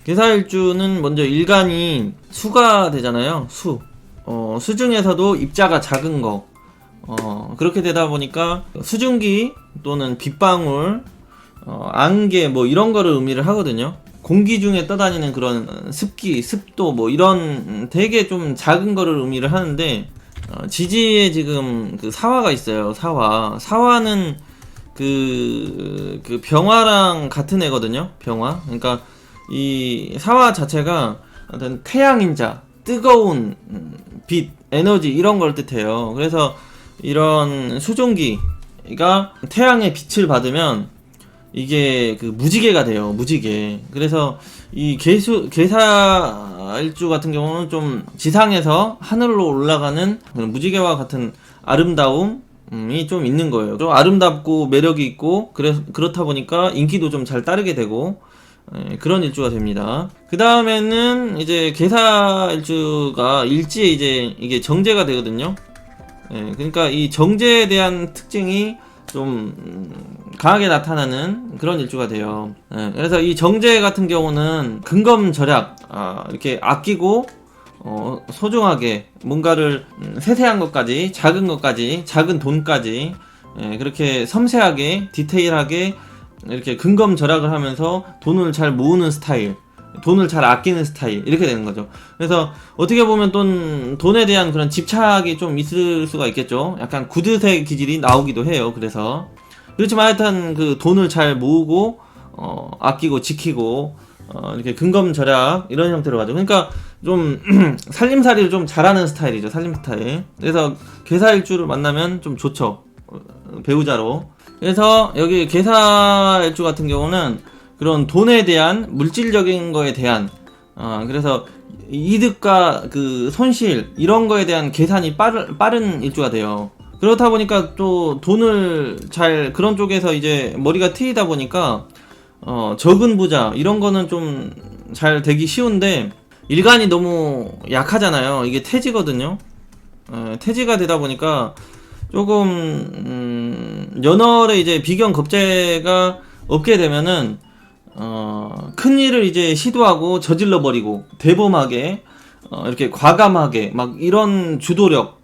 계사일주는 먼저 일간이 수가 되잖아요. 수 중에서도 입자가 작은 거. 그렇게 되다 보니까 수증기 또는 빗방울, 안개 뭐 이런 거를 의미를 하거든요. 공기 중에 떠다니는 그런 습기, 습도 뭐 이런 되게 좀 작은 거를 의미를 하는데, 지지에 지금 그 사화가 있어요. 사화는 그 병화랑 같은 애거든요. 병화. 그러니까 이 사화 자체가 어떤 태양인자, 뜨거운 빛, 에너지 이런 걸 뜻해요. 그래서 이런 수증기가 태양의 빛을 받으면 이게 그 무지개가 돼요. 무지개. 그래서 이 계사일주 같은 경우는 좀 지상에서 하늘로 올라가는 그런 무지개와 같은 아름다움이 좀 있는 거예요. 좀 아름답고 매력이 있고 그렇다 보니까 인기도 좀 잘 따르게 되고, 그런 일주가 됩니다. 그 다음에는 이제 계사일주가 일지에 이제 이게 정제가 되거든요. 그러니까 이 정제에 대한 특징이 좀 강하게 나타나는 그런 일주가 돼요. 그래서 이 정제 같은 경우는 근검절약, 이렇게 아끼고 소중하게 뭔가를 세세한 것까지, 작은 것까지, 작은 돈까지 그렇게 섬세하게 디테일하게 이렇게 근검절약을 하면서 돈을 잘 모으는 스타일, 돈을 잘 아끼는 스타일, 이렇게 되는 거죠. 그래서 어떻게 보면 돈에 대한 그런 집착이 좀 있을 수가 있겠죠. 약간 구두쇠 기질이 나오기도 해요. 그래서 그렇지만 하여튼 그 돈을 잘 모으고 아끼고 지키고 이렇게 근검절약 이런 형태로 가죠. 그러니까 좀 살림살이를 좀 잘하는 스타일이죠. 살림 스타일. 그래서 계사일주를 만나면 좀 좋죠. 배우자로. 그래서 여기 계사일주 같은 경우는 그런 돈에 대한 물질적인 거에 대한 그래서 이득과 그 손실 이런 거에 대한 계산이 빠른 일주가 돼요. 그렇다 보니까 또 돈을 잘 그런 쪽에서 이제 머리가 트이다 보니까 적은 부자 이런 거는 좀 잘 되기 쉬운데, 일간이 너무 약하잖아요. 이게 태지거든요. 태지가 되다 보니까 조금 연월에 이제 비견겁재가 없게 되면은 큰 일을 이제 시도하고 저질러 버리고 대범하게 이렇게 과감하게 막 이런 주도력,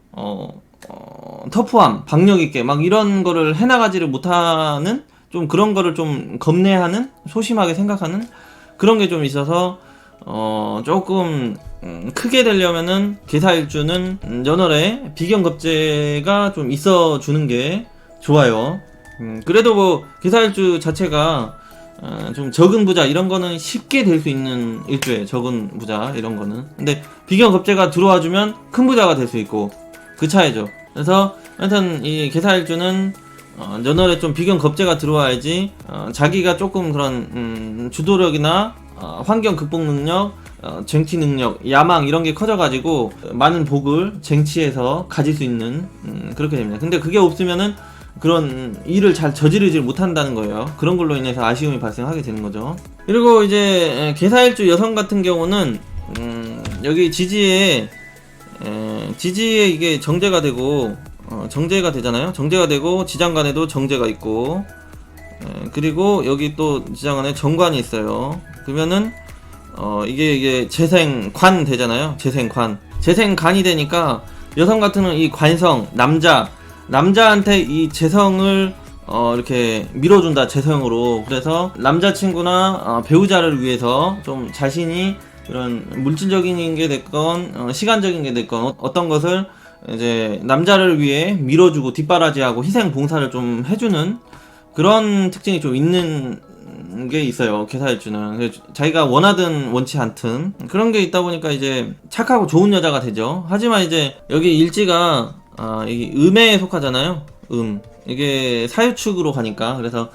터프함, 박력 있게 막 이런 거를 해나가지를 못하는, 좀 그런 거를 좀 겁내하는, 소심하게 생각하는 그런 게 좀 있어서 조금 크게 되려면은 계사일주는 연월에 비견겁재가 좀 있어 주는 게 좋아요. 그래도 뭐 계사일주 자체가 좀 적은 부자 이런 거는 쉽게 될 수 있는 일주예요. 적은 부자 이런 거는. 근데 비견겁재가 들어와 주면 큰 부자가 될 수 있고, 그 차이죠. 그래서 하여튼 이 계사일주는 연월에 좀 비견겁재가 들어와야지 자기가 조금 그런 주도력이나 환경 극복 능력, 쟁취 능력, 야망 이런 게 커져가지고 많은 복을 쟁취해서 가질 수 있는 그렇게 됩니다. 근데 그게 없으면은 그런 일을 잘 저지르지 못한다는 거예요. 그런 걸로 인해서 아쉬움이 발생하게 되는 거죠. 그리고 이제 계사일주 여성 같은 경우는 여기 지지에 이게 정제가 되고 정제가 되잖아요. 정제가 되고 지장간에도 정제가 있고, 그리고 여기 또 지장간에 정관이 있어요. 그러면은 이게 재생관 되잖아요. 재생관이 되니까 여성 같은 이 관성, 남자한테 이 재성을 이렇게 밀어준다, 재성으로. 그래서 남자친구나 배우자를 위해서 좀 자신이 그런 물질적인 게 됐건 시간적인 게 됐건 어떤 것을 이제 남자를 위해 밀어주고 뒷바라지하고 희생 봉사를 좀 해주는 그런 특징이 좀 있는 게 있어요. 계사일주는 자기가 원하든 원치 않든 그런 게 있다 보니까 이제 착하고 좋은 여자가 되죠. 하지만 이제 여기 일지가 이게 음에 속하잖아요. 이게 사유축으로 가니까. 그래서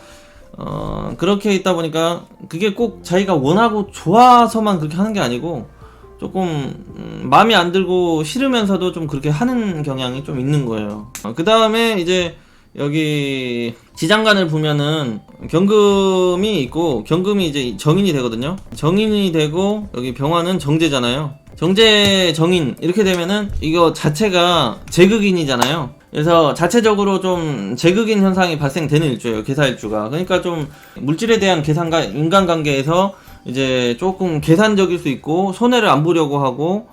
그렇게 있다 보니까 그게 꼭 자기가 원하고 좋아서만 그렇게 하는 게 아니고 조금 마음에 안 들고 싫으면서도 좀 그렇게 하는 경향이 좀 있는 거예요. 그 다음에 이제 여기 지장간을 보면은 경금이 있고, 경금이 이제 정인이 되거든요. 정인이 되고 여기 병화는 정제잖아요. 정제 정인 이렇게 되면은 이거 자체가 제극인이잖아요. 그래서 자체적으로 좀 제극인 현상이 발생되는 일주예요. 계사일주가. 그러니까 좀 물질에 대한 계산과 인간관계에서 이제 조금 계산적일 수 있고 손해를 안 보려고 하고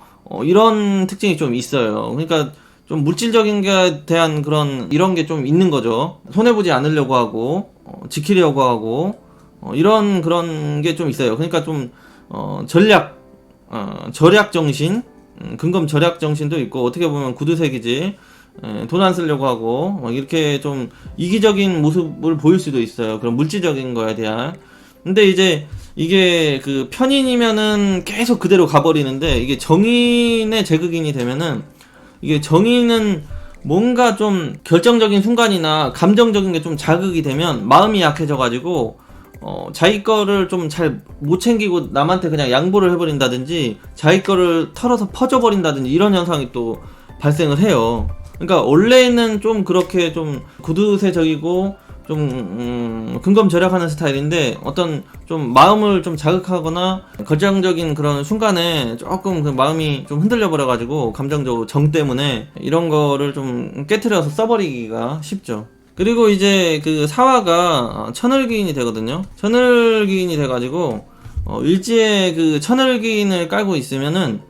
이런 특징이 좀 있어요. 그러니까 좀 물질적인 게 대한 그런 이런 게 좀 있는 거죠. 손해 보지 않으려고 하고 지키려고 하고 이런 그런 게 좀 있어요. 그러니까 좀 절약 정신, 근검 절약 정신도 있고 어떻게 보면 구두쇠기지. 돈 안 쓰려고 하고 이렇게 좀 이기적인 모습을 보일 수도 있어요. 그런 물질적인 거에 대한. 근데 이제 이게 그 편인이면은 계속 그대로 가버리는데, 이게 정인의 제극인이 되면은, 이게 정인은 뭔가 좀 결정적인 순간이나 감정적인 게 좀 자극이 되면 마음이 약해져가지고 자기 거를 좀 잘 못 챙기고 남한테 그냥 양보를 해버린다든지 자기 거를 털어서 퍼져버린다든지 이런 현상이 또 발생을 해요. 그러니까 원래는 좀 그렇게 좀 구두쇠적이고 좀 근검 절약하는 스타일인데, 어떤 좀 마음을 좀 자극하거나 결정적인 그런 순간에 조금 그 마음이 좀 흔들려 버려가지고 감정적으로 정 때문에 이런 거를 좀 깨트려서 써버리기가 쉽죠. 그리고 이제 그 사화가 천을기인이 되거든요. 천을기인이 돼가지고 일지에 그 천을기인을 깔고 있으면은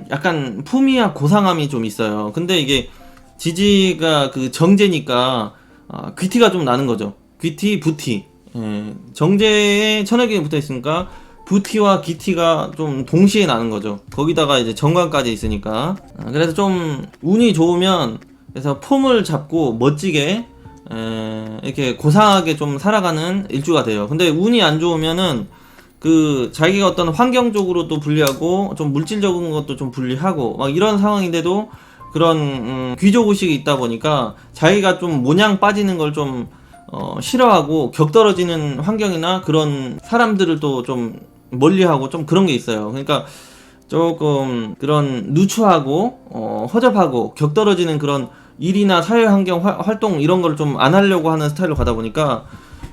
약간 품위와 고상함이 좀 있어요. 근데 이게 지지가 그 정제니까 귀티가 좀 나는 거죠. 귀티, 부티. 정제에 천을기인이 붙어 있으니까 부티와 귀티가 좀 동시에 나는 거죠. 거기다가 이제 정관까지 있으니까. 그래서 좀 운이 좋으면, 그래서 폼을 잡고 멋지게 이렇게 고상하게 좀 살아가는 일주가 돼요. 근데 운이 안 좋으면은 그 자기가 어떤 환경적으로도 불리하고 좀 물질적인 것도 좀 불리하고 막 이런 상황인데도 그런 귀족의식이 있다 보니까 자기가 좀 모냥 빠지는 걸 좀 싫어하고 격떨어지는 환경이나 그런 사람들을 또 좀 멀리하고 좀 그런 게 있어요. 그러니까 조금 그런 누추하고 허접하고 격떨어지는 그런 일이나 사회 환경 활동 이런 걸 좀 안 하려고 하는 스타일로 가다 보니까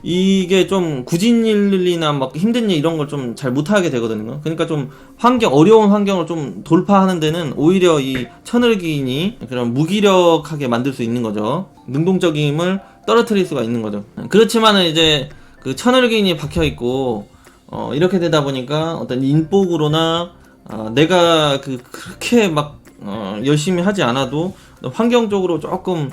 이게 좀 굳은 일이나 막 힘든 일 이런 걸 좀 잘 못하게 되거든요. 그러니까 좀 어려운 환경을 좀 돌파하는 데는 오히려 이 천을기인이 그런 무기력하게 만들 수 있는 거죠. 능동적인 힘을 떨어뜨릴 수가 있는 거죠. 그렇지만은 이제 그 천을기인이 박혀 있고 이렇게 되다 보니까 어떤 인복으로나 내가 그렇게 막 열심히 하지 않아도 환경적으로 조금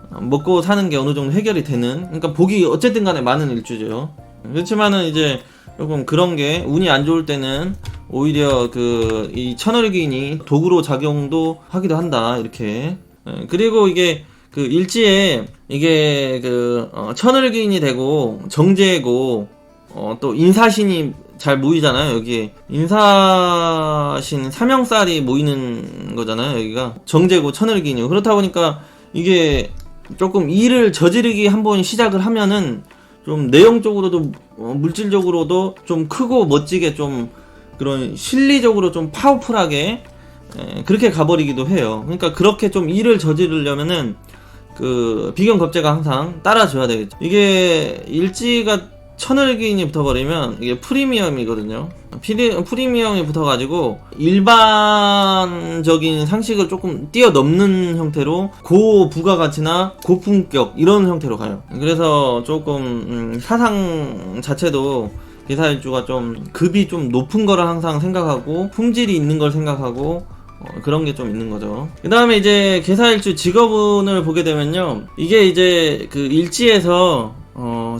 먹고 사는 게 어느 정도 해결이 되는, 그러니까 복이 어쨌든 간에 많은 일주죠. 그렇지만은 이제 조금 그런 게 운이 안 좋을 때는 오히려 그 이 천을기인이 도구로 작용도 하기도 한다, 이렇게. 그리고 이게 그 일지에 이게 그 천을기인이 되고 정제고 또 인사신이 잘 모이잖아요. 여기에 인사신 삼형살이 모이는 거잖아요. 여기가 정제고 천을기인이고, 그렇다 보니까 이게 조금 일을 저지르기 한번 시작을 하면은 좀 내용적으로도 물질적으로도 좀 크고 멋지게 좀 그런 실리적으로 좀 파워풀하게 그렇게 가버리기도 해요. 그러니까 그렇게 좀 일을 저지르려면은 그 비견겁제가 항상 따라줘야 되겠죠. 이게 일지가 천을기인이 붙어버리면 이게 프리미엄이거든요. 프리미엄이 붙어가지고 일반적인 상식을 조금 뛰어넘는 형태로 고부가가치나 고품격 이런 형태로 가요. 그래서 조금 사상 자체도 개사일주가 좀 급이 좀 높은 거를 항상 생각하고 품질이 있는 걸 생각하고 그런 게 좀 있는 거죠. 그 다음에 이제 개사일주 직업운을 보게 되면요, 이게 이제 그 일지에서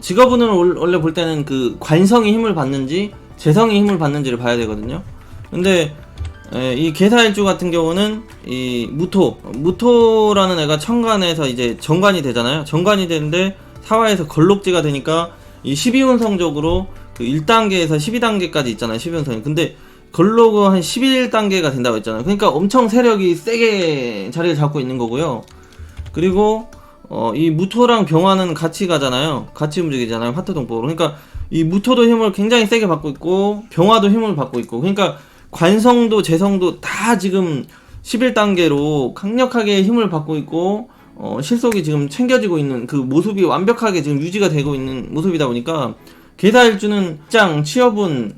직업운을 원래 볼 때는 그 관성이 힘을 받는지 재성이 힘을 받는지를 봐야 되거든요. 근데 이 개사일주 같은 경우는 이 무토라는 애가 천간에서 이제 정관이 되잖아요. 정관이 되는데 사화에서 걸록지가 되니까 이 12운성적으로 그 1단계에서 12단계까지 있잖아요. 12운성이. 근데 걸록은 한 11단계가 된다고 했잖아요. 그러니까 엄청 세력이 세게 자리를 잡고 있는 거고요. 그리고 이 무토랑 병화는 같이 가잖아요. 같이 움직이잖아요. 화토동법으로. 그러니까 이 무토도 힘을 굉장히 세게 받고 있고 병화도 힘을 받고 있고, 그러니까 관성도 재성도 다 지금 11단계로 강력하게 힘을 받고 있고 실속이 지금 챙겨지고 있는 그 모습이 완벽하게 지금 유지가 되고 있는 모습이다 보니까 개사일주는 직장, 취업운,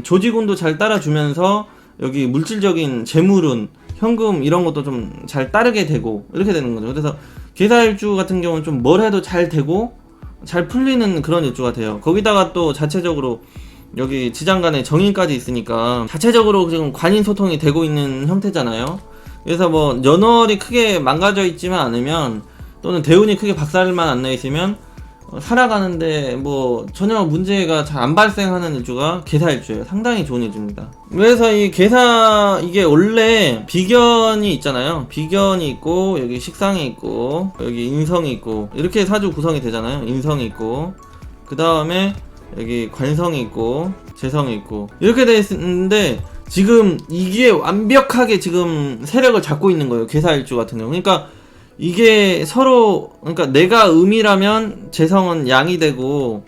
조직운도 잘 따라주면서 여기 물질적인 재물운, 현금 이런 것도 좀 잘 따르게 되고 이렇게 되는 거죠. 그래서 개사일주 같은 경우는 좀 뭘 해도 잘 되고 잘 풀리는 그런 일주가 돼요. 거기다가 또 자체적으로 여기 지장간에 정인까지 있으니까 자체적으로 지금 관인 소통이 되고 있는 형태잖아요. 그래서 뭐 연월이 크게 망가져 있지만 않으면, 또는 대운이 크게 박살만 안 나 있으면 살아가는데 뭐 전혀 문제가 잘 안 발생하는 일주가 계사일주예요. 상당히 좋은 일주입니다. 그래서 이 계사, 이게 원래 비견이 있잖아요. 비견이 있고 여기 식상이 있고 여기 인성이 있고 이렇게 사주 구성이 되잖아요. 인성이 있고 그 다음에 여기 관성이 있고 재성이 있고 이렇게 돼 있는데, 지금 이게 완벽하게 지금 세력을 잡고 있는 거예요. 계사일주 같은 경우. 그러니까 이게 서로, 그러니까 내가 음이라면 재성은 양이 되고,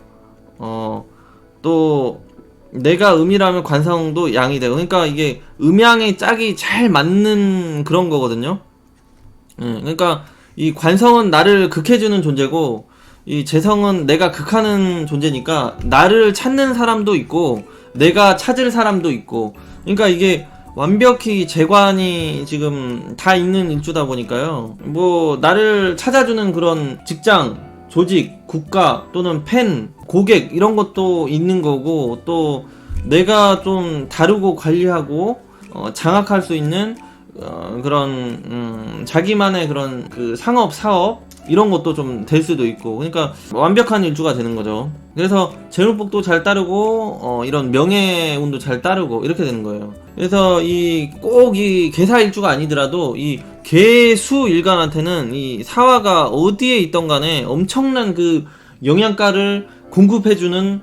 또 내가 음이라면 관성도 양이 되고, 그러니까 이게 음양의 짝이 잘 맞는 그런 거거든요. 그러니까 이 관성은 나를 극해주는 존재고, 이 재성은 내가 극하는 존재니까 나를 찾는 사람도 있고 내가 찾을 사람도 있고, 그러니까 이게 완벽히 재관이 지금 다 있는 일주다 보니까요. 뭐 나를 찾아주는 그런 직장, 조직, 국가 또는 팬, 고객 이런 것도 있는 거고, 또 내가 좀 다루고 관리하고 장악할 수 있는 그런 자기만의 그런 그 상업, 사업 이런 것도 좀 될 수도 있고, 그러니까 완벽한 일주가 되는 거죠. 그래서 재물복도 잘 따르고 이런 명예운도 잘 따르고 이렇게 되는 거예요. 그래서 이 꼭 이 계사일주가 아니더라도 이 계수일간한테는 이 사화가 어디에 있던 간에 엄청난 그 영양가를 공급해주는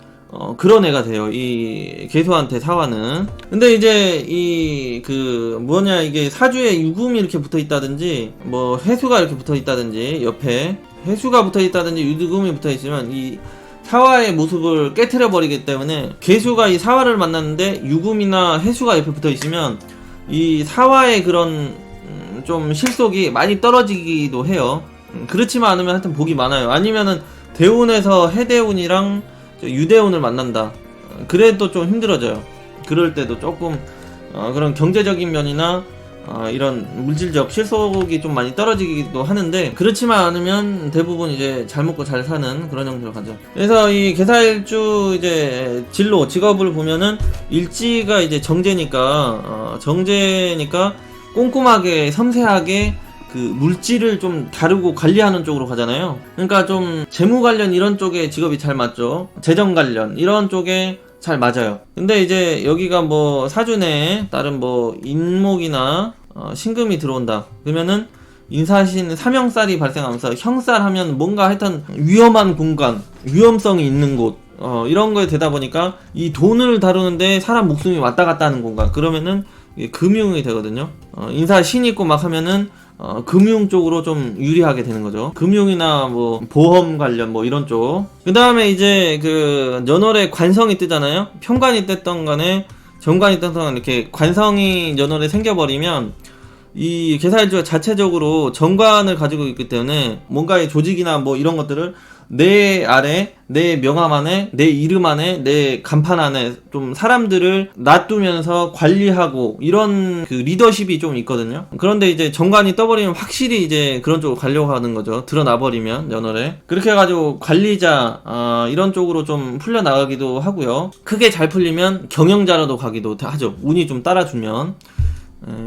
그런 애가 돼요. 이 계수한테 사화는. 근데 이제 이 그 뭐냐, 이게 사주에 유금이 이렇게 붙어 있다든지 뭐 해수가 이렇게 붙어 있다든지, 옆에 해수가 붙어 있다든지 유금이 붙어 있으면 이 사화의 모습을 깨트려 버리기 때문에, 계수가 이 사화를 만났는데 유금이나 해수가 옆에 붙어 있으면 이 사화의 그런 좀 실속이 많이 떨어지기도 해요. 그렇지만 않으면 하여튼 복이 많아요. 아니면은 대운에서 해대운이랑 유대운을 만난다. 그래도 좀 힘들어져요. 그럴 때도 조금 그런 경제적인 면이나 이런 물질적 실속이 좀 많이 떨어지기도 하는데, 그렇지만 않으면 대부분 이제 잘 먹고 잘 사는 그런 형태로 가죠. 그래서 이 계사일주 이제 진로, 직업을 보면은 일지가 이제 정제니까 정제니까 꼼꼼하게 섬세하게 그 물질을 좀 다루고 관리하는 쪽으로 가잖아요. 그러니까 좀 재무 관련 이런 쪽에 직업이 잘 맞죠. 재정 관련 이런 쪽에 잘 맞아요. 근데 이제 여기가 뭐 사주 내에 다른 뭐 인목이나 신금이 들어온다 그러면은 인사신 사명살이 발생하면서 형살 하면 뭔가 하여튼 위험한 공간, 위험성이 있는 곳 이런 거에 되다 보니까 이 돈을 다루는데 사람 목숨이 왔다 갔다 하는 공간, 그러면은 이게 금융이 되거든요. 인사신 있고 막 하면은 금융 쪽으로 좀 유리하게 되는 거죠. 금융이나 뭐 보험 관련 뭐 이런 쪽. 그 다음에 이제 그 연월에 관성이 뜨잖아요. 편관이 떴던 간에 정관이 떴던 간에 이렇게 관성이 연월에 생겨버리면 이 계사일주가 자체적으로 정관을 가지고 있기 때문에 뭔가의 조직이나 뭐 이런 것들을 내 아래, 내 명함 안에, 내 이름 안에, 내 간판 안에 좀 사람들을 놔두면서 관리하고 이런 그 리더십이 좀 있거든요. 그런데 이제 정관이 떠버리면 확실히 이제 그런 쪽으로 가려고 하는 거죠. 드러나버리면 연월에. 그렇게 해가지고 관리자 이런 쪽으로 좀 풀려나가기도 하고요. 크게 잘 풀리면 경영자로도 가기도 하죠. 운이 좀 따라주면.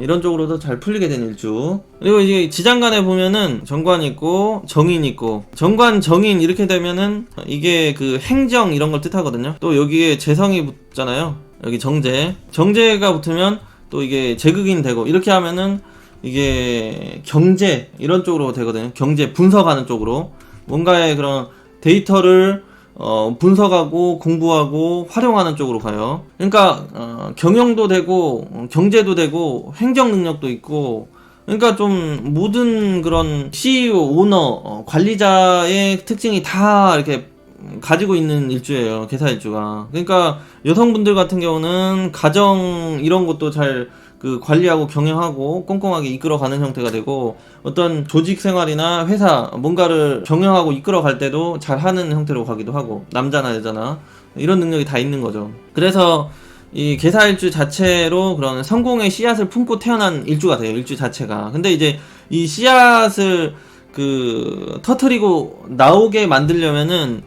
이런 쪽으로도 잘 풀리게 된 일주. 그리고 이제 지장간에 보면은 정관 있고 정인 있고, 정관 정인 이렇게 되면은 이게 그 행정 이런 걸 뜻하거든요. 또 여기에 재성이 붙잖아요. 여기 정제가 붙으면 또 이게 제극인 되고, 이렇게 하면은 이게 경제 이런 쪽으로 되거든요. 경제 분석하는 쪽으로 뭔가의 그런 데이터를 분석하고 공부하고 활용하는 쪽으로 가요. 그러니까 경영도 되고 경제도 되고 행정 능력도 있고, 그러니까 좀 모든 그런 CEO, 오너, 관리자의 특징이 다 이렇게 가지고 있는 일주예요. 계사일주가. 그러니까 여성분들 같은 경우는 가정 이런 것도 잘 그 관리하고 경영하고 꼼꼼하게 이끌어가는 형태가 되고, 어떤 조직 생활이나 회사 뭔가를 경영하고 이끌어갈 때도 잘하는 형태로 가기도 하고, 남자나 여자나 이런 능력이 다 있는 거죠. 그래서 이 계사일주 자체로 그런 성공의 씨앗을 품고 태어난 일주가 돼요. 일주 자체가. 근데 이제 이 씨앗을 그 터트리고 나오게 만들려면은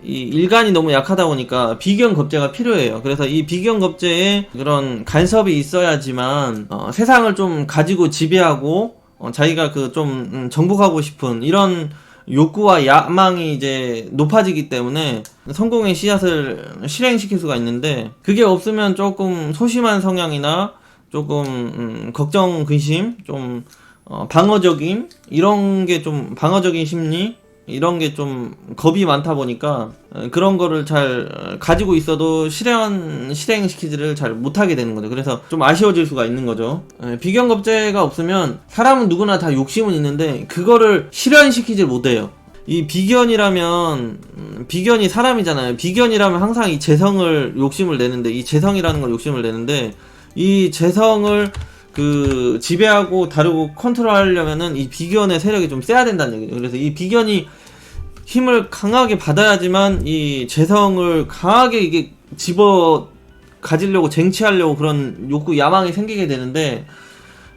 이 일간이 너무 약하다 보니까 비견겁제가 필요해요. 그래서 이 비견겁제에 그런 간섭이 있어야지만 세상을 좀 가지고 지배하고 자기가 그 좀 정복하고 싶은 이런 욕구와 야망이 이제 높아지기 때문에 성공의 씨앗을 실행시킬 수가 있는데, 그게 없으면 조금 소심한 성향이나 조금 걱정, 근심, 좀 방어적인 이런 게 좀 방어적인 심리 이런 게 좀 겁이 많다 보니까 그런 거를 잘 가지고 있어도 실행시키지를 잘 못하게 되는 거죠. 그래서 좀 아쉬워질 수가 있는 거죠. 비견겁제가 없으면 사람은 누구나 다 욕심은 있는데 그거를 실현시키질 못해요. 이 비견이라면 비견이 사람이잖아요. 비견이라면 항상 이 재성을 욕심을 내는데, 이 재성이라는 걸 욕심을 내는데, 이 재성을 그 지배하고 다루고 컨트롤하려면은 이 비견의 세력이 좀 세야 된다는 얘기죠. 그래서 이 비견이 힘을 강하게 받아야지만 이 재성을 강하게 이게 집어 가지려고 쟁취하려고 그런 욕구 야망이 생기게 되는데,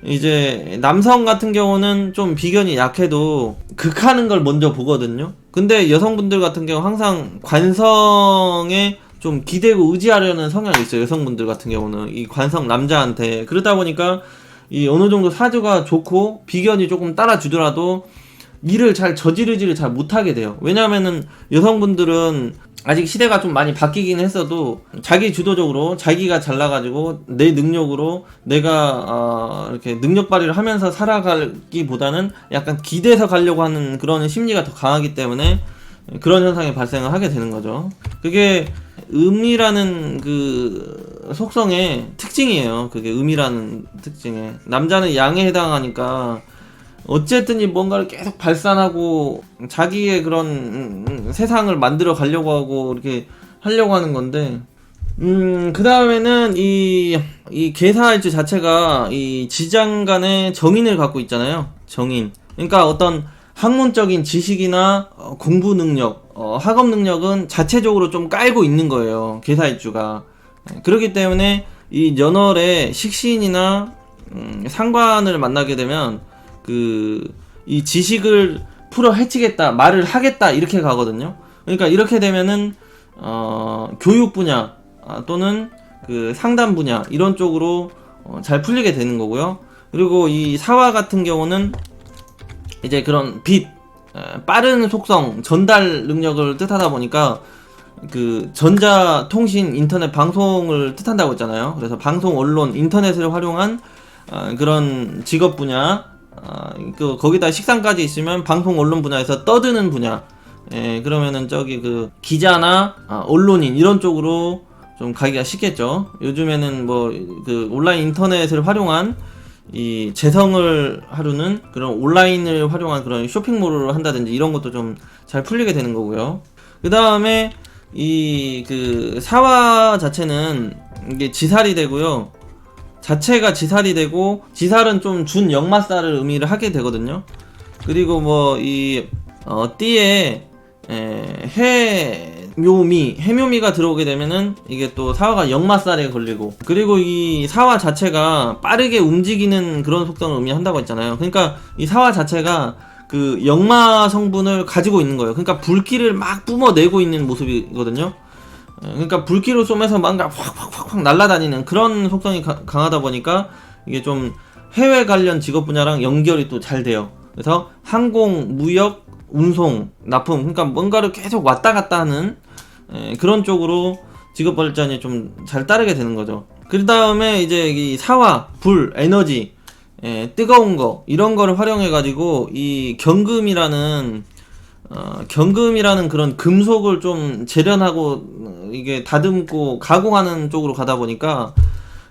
이제 남성 같은 경우는 좀 비견이 약해도 극하는 걸 먼저 보거든요. 근데 여성분들 같은 경우 항상 관성에 좀 기대고 의지하려는 성향이 있어요. 여성분들 같은 경우는 이 관성 남자한테. 그러다 보니까 이 어느 정도 사주가 좋고 비견이 조금 따라주더라도 일을 잘 저지르지를 잘 못하게 돼요. 왜냐하면은 여성분들은 아직 시대가 좀 많이 바뀌긴 했어도 자기 주도적으로 자기가 잘나가지고 내 능력으로 내가 이렇게 능력 발휘를 하면서 살아가기보다는 약간 기대서 가려고 하는 그런 심리가 더 강하기 때문에 그런 현상이 발생을 하게 되는 거죠. 그게 음이라는 그 속성의 특징이에요. 그게 음이라는 특징에. 남자는 양에 해당하니까 어쨌든 이 뭔가를 계속 발산하고 자기의 그런 세상을 만들어 가려고 하고 이렇게 하려고 하는 건데, 그 다음에는 이 계사일주 자체가 이 지장간의 정인을 갖고 있잖아요. 정인. 그러니까 어떤 학문적인 지식이나 공부 능력, 학업 능력은 자체적으로 좀 깔고 있는 거예요. 계사일주가. 그렇기 때문에 이 연월에 식신이나 상관을 만나게 되면 이 지식을 풀어 헤치겠다, 말을 하겠다, 이렇게 가거든요. 그러니까 이렇게 되면은, 교육 분야, 또는 그 상담 분야, 이런 쪽으로, 잘 풀리게 되는 거고요. 그리고 이 사화 같은 경우는 이제 그런 빠른 속성, 전달 능력을 뜻하다 보니까 그 전자통신, 인터넷 방송을 뜻한다고 했잖아요. 그래서 방송, 언론, 인터넷을 활용한, 그런 직업 분야, 거기다 식상까지 있으면 방송 언론 분야에서 떠드는 분야. 그러면은 저기 그 기자나 언론인 이런 쪽으로 좀 가기가 쉽겠죠. 요즘에는 뭐 그 온라인 인터넷을 활용한 이 재성을 하루는 그런 온라인을 활용한 그런 쇼핑몰을 한다든지 이런 것도 좀 잘 풀리게 되는 거고요. 그 다음에 이 그 사화 자체는 이게 지살이 되고요. 자체가 지살이 되고, 지살은 좀 준 역마살을 의미를 하게 되거든요. 그리고 뭐 띠에 해묘미가 들어오게 되면은 이게 또 사화가 역마살에 걸리고, 그리고 이 사화 자체가 빠르게 움직이는 그런 속성을 의미한다고 했잖아요. 그러니까 이 사화 자체가 그 역마 성분을 가지고 있는 거예요. 그러니까 불길을 막 뿜어내고 있는 모습이거든요. 그러니까 불길을 쏘면서 뭔가 확 날아다니는 그런 속성이 강하다 보니까 이게 좀 해외 관련 직업 분야랑 연결이 또 잘 돼요. 그래서 항공, 무역, 운송, 납품, 그러니까 뭔가를 계속 왔다 갔다 하는 그런 쪽으로 직업 발전이 좀 잘 따르게 되는 거죠. 그 다음에 이제 이 사화, 불, 에너지, 뜨거운 거 이런 거를 활용해 가지고 이 경금이라는 그런 금속을 좀 재련하고 이게 다듬고 가공하는 쪽으로 가다 보니까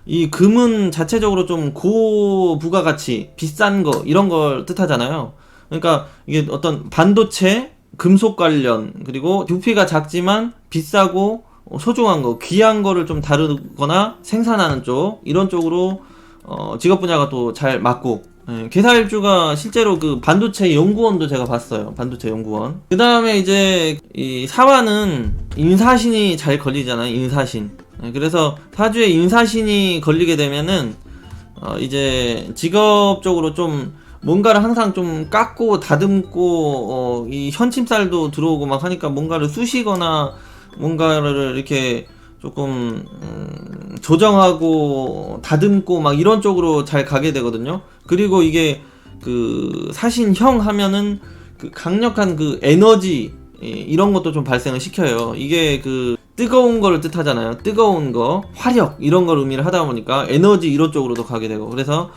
이 금은 자체적으로 좀 고부가가치, 비싼 거 이런 걸 뜻하잖아요. 그러니까 이게 어떤 반도체, 금속 관련, 그리고 부피가 작지만 비싸고 소중한 거, 귀한 거를 좀 다루거나 생산하는 쪽, 이런 쪽으로 직업 분야가 또 잘 맞고, 계사일주가 실제로 그 반도체 연구원도 제가 봤어요. 반도체 연구원. 그 다음에 이제 이 사화는 인사신이 잘 걸리잖아요. 인사신. 그래서 사주에 인사신이 걸리게 되면은 이제 직업적으로 좀 뭔가를 항상 좀 깎고 다듬고 이 현침살도 들어오고 막 하니까 뭔가를 쑤시거나 뭔가를 이렇게 조금 조정하고 다듬고 막 이런 쪽으로 잘 가게 되거든요. 그리고 이게 그 사신형 하면은 그 강력한 그 에너지 이런 것도 좀 발생을 시켜요. 이게 그 뜨거운 거를 뜻하잖아요. 뜨거운 거, 화력 이런 걸 의미를 하다 보니까 에너지 이런 쪽으로도 가게 되고, 그래서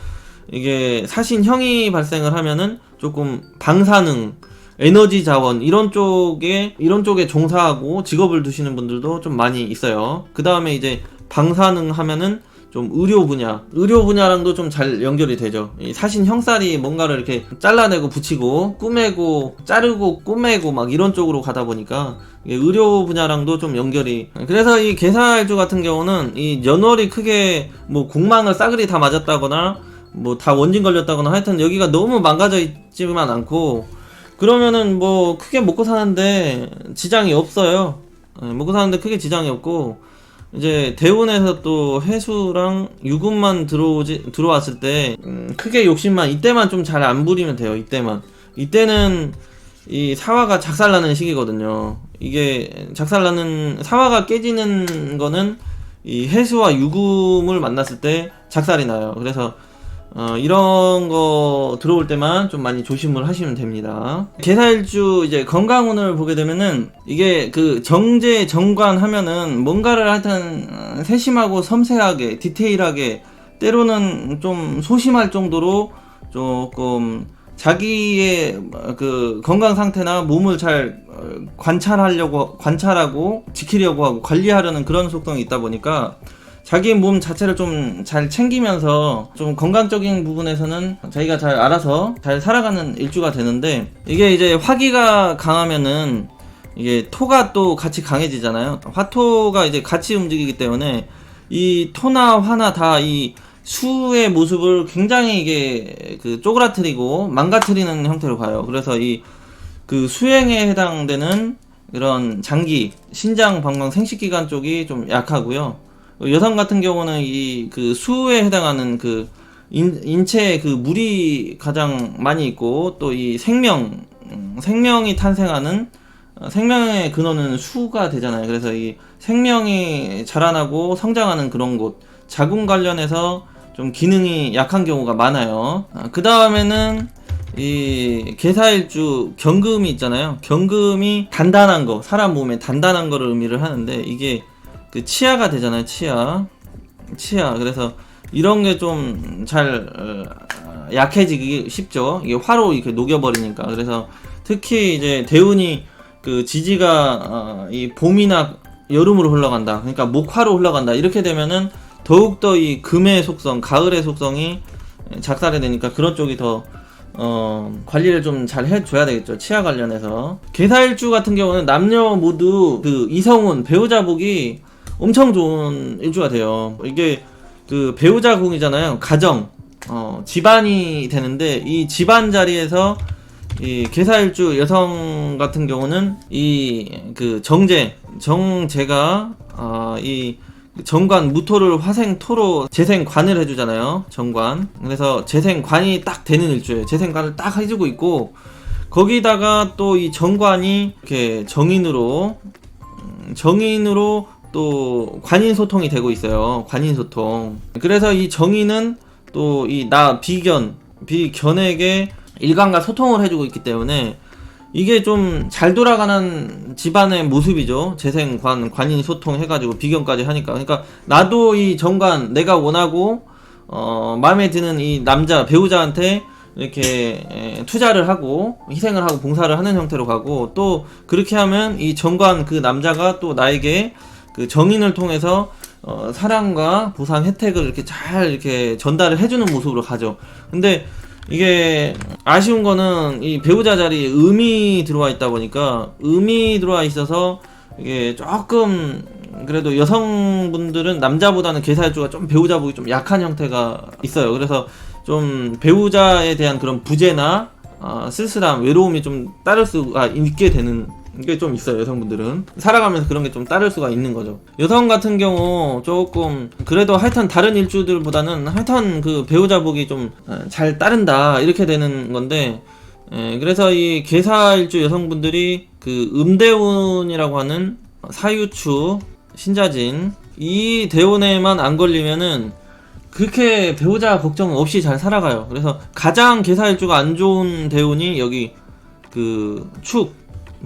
이게 사신형이 발생을 하면은 조금 방사능, 에너지 자원 이런 쪽에 종사하고 직업을 두시는 분들도 좀 많이 있어요. 그 다음에 이제 방사능 하면은 좀 의료 분야랑도 좀 잘 연결이 되죠. 이 사신 형살이 뭔가를 이렇게 잘라내고 붙이고 꾸매고 자르고 꾸매고 막 이런 쪽으로 가다 보니까 이게 의료 분야랑도 좀 연결이. 그래서 이 개살주 같은 경우는 이 연월이 크게 뭐 공망을 싸그리 다 맞았다거나 뭐 다 원진 걸렸다거나 하여튼 여기가 너무 망가져 있지만 않고, 그러면은 뭐 크게 먹고 사는데 지장이 없어요. 먹고 사는데 크게 지장이 없고, 이제 대운에서 또 해수랑 유금만 들어왔을 때 크게 욕심만 이때만 좀 잘 안 부리면 돼요. 이때는 이 사화가 작살나는 시기거든요. 이게 작살나는, 사화가 깨지는 거는 이 해수와 유금을 만났을 때 작살이 나요. 그래서 이런 거 들어올 때만 좀 많이 조심을 하시면 됩니다. 개살주 이제 건강운을 보게 되면은 이게 그 정제 정관 하면은 뭔가를 하여튼 세심하고 섬세하게 디테일하게, 때로는 좀 소심할 정도로 조금 자기의 그 건강 상태나 몸을 잘 관찰하고 지키려고 하고 관리하려는 그런 속성이 있다 보니까 자기 몸 자체를 좀 잘 챙기면서 좀 건강적인 부분에서는 자기가 잘 알아서 잘 살아가는 일주가 되는데, 이게 이제 화기가 강하면은 이게 토가 또 같이 강해지잖아요. 화토가 이제 같이 움직이기 때문에 이 토나 화나 다 이 수의 모습을 굉장히 이게 그 쪼그라뜨리고 망가뜨리는 형태로 가요. 그래서 이 그 수행에 해당되는 이런 장기, 신장, 방광, 생식기관 쪽이 좀 약하고요. 여성 같은 경우는 이 그 수에 해당하는 그 인체에 그 물이 가장 많이 있고, 또 이 생명이 탄생하는 생명의 근원은 수가 되잖아요. 그래서 이 생명이 자라나고 성장하는 그런 곳, 자궁 관련해서 좀 기능이 약한 경우가 많아요. 그 다음에는 이 개사일주 경금이 있잖아요. 경금이 단단한 거, 사람 몸에 단단한 거를 의미를 하는데, 이게 그 치아가 되잖아요. 치아. 그래서 이런 게 좀 잘 약해지기 쉽죠. 이게 화로 이렇게 녹여버리니까. 그래서 특히 이제 대운이 그 지지가 이 봄이나 여름으로 흘러간다. 그러니까 목화로 흘러간다. 이렇게 되면은 더욱더 이 금의 속성, 가을의 속성이 작살이 되니까 그런 쪽이 더 관리를 좀 잘 해줘야 되겠죠. 치아 관련해서. 개사일주 같은 경우는 남녀 모두 그 이성운, 배우자복이 엄청 좋은 일주가 돼요. 이게 그 배우자 궁이잖아요. 가정, 집안이 되는데, 이 집안 자리에서 이 개사일주 여성 같은 경우는 이 그 정제가 이 정관, 무토를 화생토로 재생관을 해주잖아요. 정관. 그래서 재생관이 딱 되는 일주예요. 재생관을 딱 해주고 있고, 거기다가 또 이 정관이 이렇게 정인으로 또 관인소통이 되고 있어요. 관인소통. 그래서 이 정인은 또 이 비견에게 일간과 소통을 해주고 있기 때문에 이게 좀 잘 돌아가는 집안의 모습이죠. 재생관, 관인소통 해가지고 비견까지 하니까. 그러니까 나도 이 정관, 내가 원하고 마음에 드는 이 남자 배우자한테 이렇게 투자를 하고 희생을 하고 봉사를 하는 형태로 가고, 또 그렇게 하면 이 정관 그 남자가 또 나에게 그 정인을 통해서 사랑과 보상 혜택을 이렇게 잘 이렇게 전달을 해주는 모습으로 가죠. 근데 이게 아쉬운 거는 이 배우자 자리에 음이 들어와 있다 보니까, 음이 들어와 있어서 이게 조금 그래도 여성분들은 남자보다는 개사일주가 좀 배우자복이 좀 약한 형태가 있어요. 그래서 좀 배우자에 대한 그런 부재나 쓸쓸함, 외로움이 좀 따를 수가 있게 되는 이게 좀 있어요. 여성분들은 살아가면서 그런 게 좀 따를 수가 있는 거죠. 여성 같은 경우 조금 그래도 하여튼 다른 일주들보다는 하여튼 그 배우자복이 좀 잘 따른다 이렇게 되는 건데, 그래서 이 계사일주 여성분들이 그 음대운이라고 하는 사유축, 신자진 이 대운에만 안 걸리면은 그렇게 배우자 걱정 없이 잘 살아가요. 그래서 가장 계사일주가 안 좋은 대운이 여기 그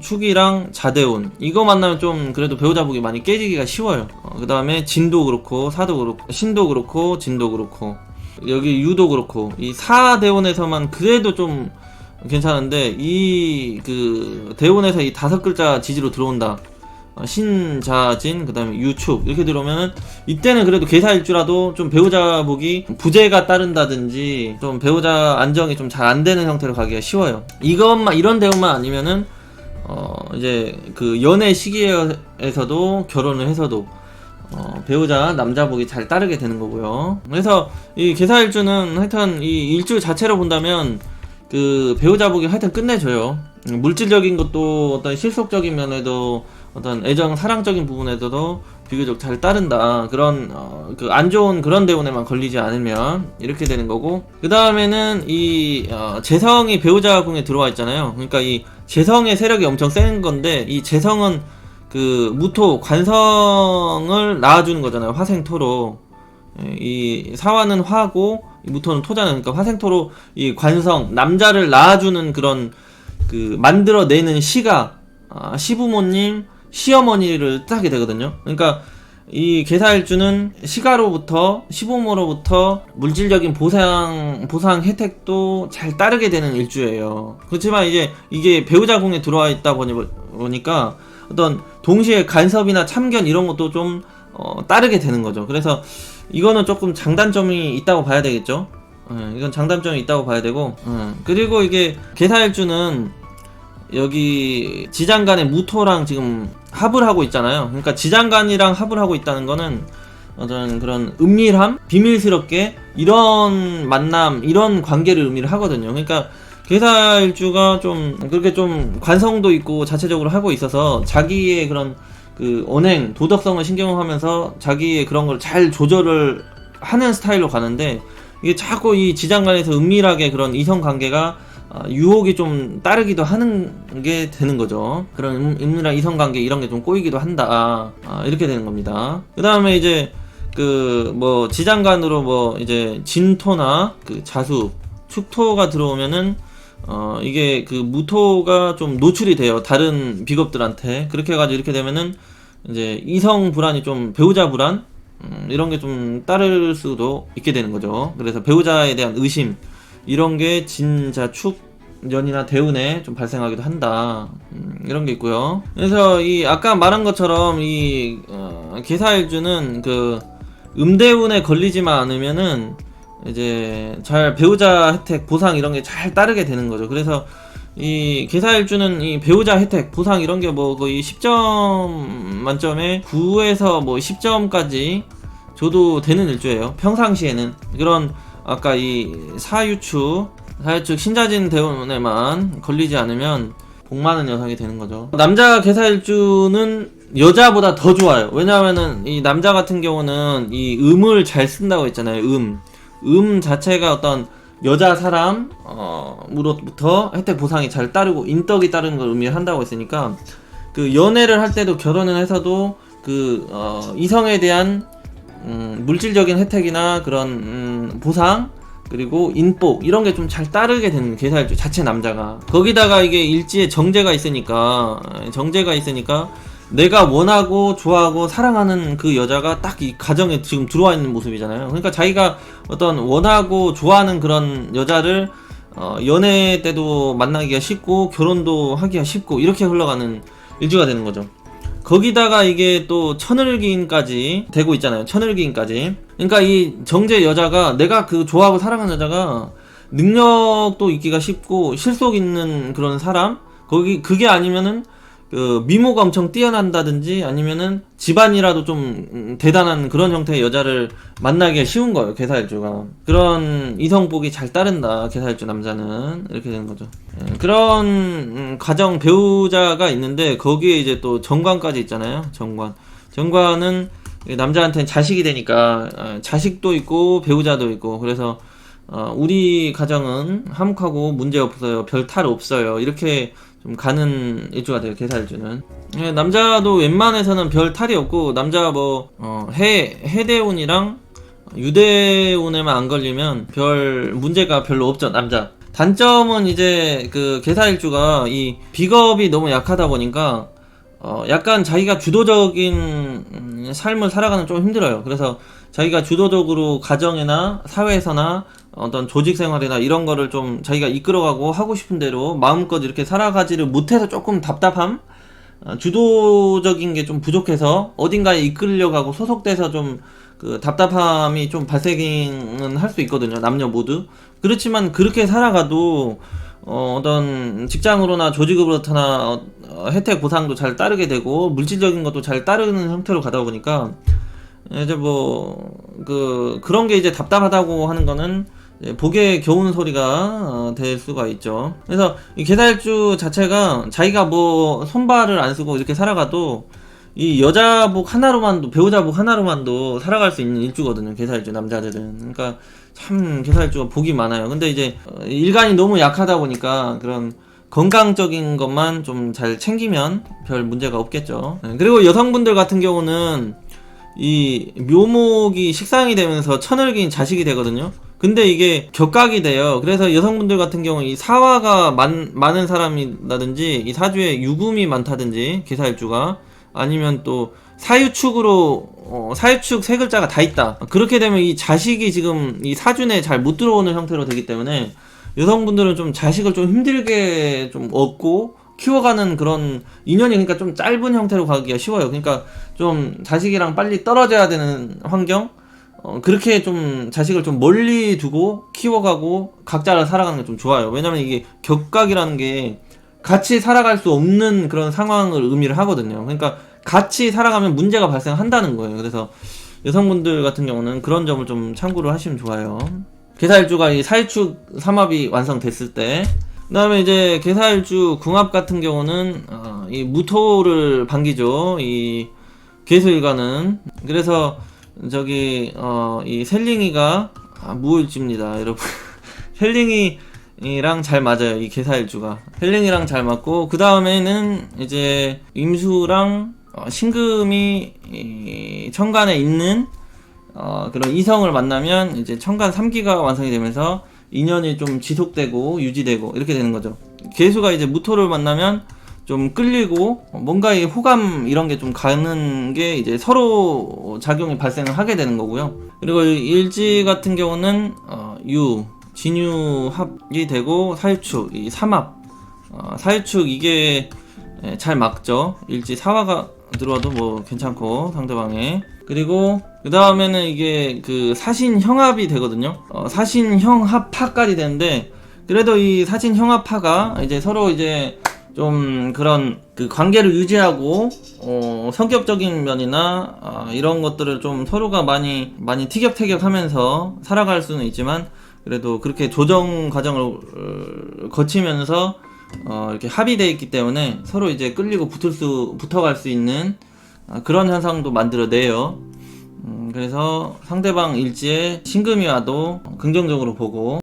축이랑 자대운 이거 만나면 좀 그래도 배우자복이 많이 깨지기가 쉬워요. 그 다음에 진도 그렇고 사도 그렇고 신도 그렇고 진도 그렇고 여기 유도 그렇고 이 사대운에서만 그래도 좀 괜찮은데 이 그 대운에서 이 5글자 지지로 들어온다. 신자진 그 다음에 유축 이렇게 들어오면은 이때는 그래도 계사일주라도 좀 배우자복이 부재가 따른다든지 좀 배우자 안정이 좀 잘 안되는 형태로 가기가 쉬워요. 이것만 이런 대운만 아니면은 이제 그 연애 시기에서도 결혼을 해서도 배우자 남자복이 잘 따르게 되는 거고요. 그래서 이 계사일주는 하여튼 이 일주 자체로 본다면 그 배우자복이 하여튼 끝내줘요. 물질적인 것도 어떤 실속적인 면에도 어떤 애정 사랑적인 부분에서도 비교적 잘 따른다. 그런 그 안 좋은 그런 대운에만 걸리지 않으면 이렇게 되는 거고, 그 다음에는 이 재성이 배우자궁에 들어와 있잖아요. 그러니까 이 재성의 세력이 엄청 센 건데, 이 재성은 그 무토 관성을 낳아주는 거잖아요. 화생토로. 이 사화는 화고 이 무토는 토잖아요. 그러니까 화생토로 이 관성 남자를 낳아주는 그런 그 만들어내는 시가 시부모님 시어머니를 뜻하게 되거든요. 그러니까 이 계사일주는 시가로부터 시부모로부터 물질적인 보상 혜택도 잘 따르게 되는 일주예요. 그렇지만 이제 이게 배우자궁에 들어와 있다 보니까 어떤 동시에 간섭이나 참견 이런 것도 좀 따르게 되는 거죠. 그래서 이거는 조금 장단점이 있다고 봐야 되겠죠. 이건 장단점이 있다고 봐야 되고, 그리고 이게 계사일주는 여기 지장간의 무토랑 지금 합을 하고 있잖아요. 그러니까 지장간이랑 합을 하고 있다는 거는 어떤 그런 은밀함, 비밀스럽게 이런 만남, 이런 관계를 의미를 하거든요. 그러니까 계사일주가 좀 그렇게 좀 관성도 있고 자체적으로 하고 있어서 자기의 그런 그 언행, 도덕성을 신경하면서 자기의 그런 걸 잘 조절을 하는 스타일로 가는데, 이게 자꾸 이 지장간에서 은밀하게 그런 이성 관계가 유혹이 좀 따르기도 하는 게 되는 거죠. 그런 은밀한 이성 관계 이런 게 좀 꼬이기도 한다. 이렇게 되는 겁니다. 그 다음에 이제 그 뭐 지장간으로 뭐 이제 진토나 그 자수, 축토가 들어오면은 이게 그 무토가 좀 노출이 돼요. 다른 비겁들한테. 그렇게 해가지고 이렇게 되면은 이제 이성 불안이 좀 배우자 불안 이런 게 좀 따를 수도 있게 되는 거죠. 그래서 배우자에 대한 의심 이런 게 진자 축 년이나 대운에 좀 발생하기도 한다. 이런 게 있고요. 그래서 이 아까 말한 것처럼 이 계사일주는 그 음대운에 걸리지만 않으면은 이제 잘 배우자 혜택 보상 이런 게 잘 따르게 되는 거죠. 그래서 이 계사일주는 이 배우자 혜택 보상 이런 게 뭐 거의 10점 만점에 9에서 뭐 10점까지 줘도 되는 일주예요. 평상시에는. 그런 아까 이 사유축 신자진 대운에만 걸리지 않으면 복 많은 여성이 되는 거죠. 남자 계사일주는 여자보다 더 좋아요. 왜냐하면은 이 남자 같은 경우는 이 음을 잘 쓴다고 했잖아요. 음 자체가 어떤 여자 사람으로부터 혜택 보상이 잘 따르고 인덕이 따르는 걸 의미한다고 했으니까, 그 연애를 할 때도 결혼을 해서도 그 이성에 대한 물질적인 혜택이나 그런 보상 그리고 인복 이런 게 좀 잘 따르게 되는 계사일주 자체 남자가. 거기다가 이게 일지에 정제가 있으니까 내가 원하고 좋아하고 사랑하는 그 여자가 딱 이 가정에 지금 들어와 있는 모습이잖아요. 그러니까 자기가 어떤 원하고 좋아하는 그런 여자를 연애 때도 만나기가 쉽고 결혼도 하기가 쉽고 이렇게 흘러가는 일주가 되는 거죠. 거기다가 이게 또 천을기인까지 되고 있잖아요. 천을기인까지. 그러니까 이 정제 여자가 내가 그 좋아하고 사랑하는 여자가 능력도 있기가 쉽고 실속 있는 그런 사람, 그게 아니면은 그 미모가 엄청 뛰어난다든지 아니면은 집안이라도 좀 대단한 그런 형태의 여자를 만나기가 쉬운 거예요, 개사일주가. 그런 이성복이 잘 따른다, 개사일주 남자는. 이렇게 되는 거죠. 예, 그런 가정 배우자가 있는데 거기에 이제 또 정관까지 있잖아요. 정관은 남자한테는 자식이 되니까 자식도 있고 배우자도 있고, 그래서 우리 가정은 화목하고 문제 없어요, 별 탈 없어요, 이렇게 좀 가는 일주가 돼요, 개사일주는. 예, 남자도 웬만해서는 별 탈이 없고, 남자 뭐 해대운이랑 유대운에만 안 걸리면 별 문제가 별로 없죠, 남자. 단점은 이제 그 개사일주가 이 비겁이 너무 약하다 보니까 약간 자기가 주도적인 삶을 살아가는 좀 힘들어요. 그래서 자기가 주도적으로 가정이나 사회에서나 어떤 조직 생활이나 이런 거를 좀 자기가 이끌어가고 하고 싶은 대로 마음껏 이렇게 살아가지를 못해서 조금 답답함? 주도적인 게 좀 부족해서 어딘가에 이끌려가고 소속돼서 좀 그 답답함이 좀 발생은 할 수 있거든요, 남녀 모두. 그렇지만 그렇게 살아가도 어떤 직장으로나 조직으로부터나 혜택 보상도 잘 따르게 되고 물질적인 것도 잘 따르는 형태로 가다 보니까 이제 뭐 그런 게 이제 답답하다고 하는 거는 복에 겨운 소리가 될 수가 있죠. 그래서 이 개사일주 자체가 자기가 뭐 손발을 안 쓰고 이렇게 살아가도 이 여자복 하나로만도, 배우자복 하나로만도 살아갈 수 있는 일주거든요, 개사일주 남자들은. 그러니까 참 개사일주가 복이 많아요. 근데 이제 일간이 너무 약하다 보니까 그런 건강적인 것만 좀 잘 챙기면 별 문제가 없겠죠. 그리고 여성분들 같은 경우는 이 묘목이 식상이 되면서 천을기인 자식이 되거든요. 근데 이게 격각이 돼요. 그래서 여성분들 같은 경우 이 사화가 많은 사람이라든지 이 사주에 유금이 많다든지, 개사일주가 아니면 또 사유축으로 사유축 세 글자가 다 있다, 그렇게 되면 이 자식이 지금 이 사준에 잘 못 들어오는 형태로 되기 때문에 여성분들은 좀 자식을 좀 힘들게 좀 얻고 키워가는 그런 인연이, 그러니까 좀 짧은 형태로 가기가 쉬워요. 그러니까 좀 자식이랑 빨리 떨어져야 되는 환경, 그렇게 좀 자식을 좀 멀리 두고 키워가고 각자를 살아가는 게 좀 좋아요. 왜냐면 이게 격각이라는 게 같이 살아갈 수 없는 그런 상황을 의미를 하거든요. 그러니까 같이 살아가면 문제가 발생한다는 거예요. 그래서 여성분들 같은 경우는 그런 점을 좀 참고를 하시면 좋아요. 개사일주가 이 사유축 삼합이 완성됐을 때, 그 다음에 이제 개사일주 궁합 같은 경우는 이 무토를 반기죠, 이 개수일간은. 그래서 저기 이 셀링이가 무일주입니다, 여러분. 셀링이랑 잘 맞아요, 이 개사일주가. 셀링이랑 잘 맞고, 그 다음에는 이제 임수랑 신금이 이 천간에 있는 그런 이성을 만나면 이제 천간 3기가 완성이 되면서 인연이 좀 지속되고 유지되고 이렇게 되는 거죠. 개수가 이제 무토를 만나면 좀 끌리고 뭔가 이 호감 이런 게 좀 가는 게 이제 서로 작용이 발생을 하게 되는 거고요. 그리고 일지 같은 경우는 진유합이 되고 사유축, 이 삼합, 사유축 이게 잘 맞죠. 일지 사화가 들어와도 뭐 괜찮고 상대방에. 그리고 그 다음에는 이게 그 사신형합이 되거든요. 사신형합파까지 되는데, 그래도 이 사신형합파가 이제 서로 이제 좀 그런 그 관계를 유지하고 성격적인 면이나 이런 것들을 좀 서로가 많이 티격태격하면서 살아갈 수는 있지만, 그래도 그렇게 조정 과정을 거치면서 이렇게 합의되어 있기 때문에 서로 이제 끌리고 붙어갈 수 있는 그런 현상도 만들어내요. 그래서 상대방 일지에 신금이 와도 긍정적으로 보고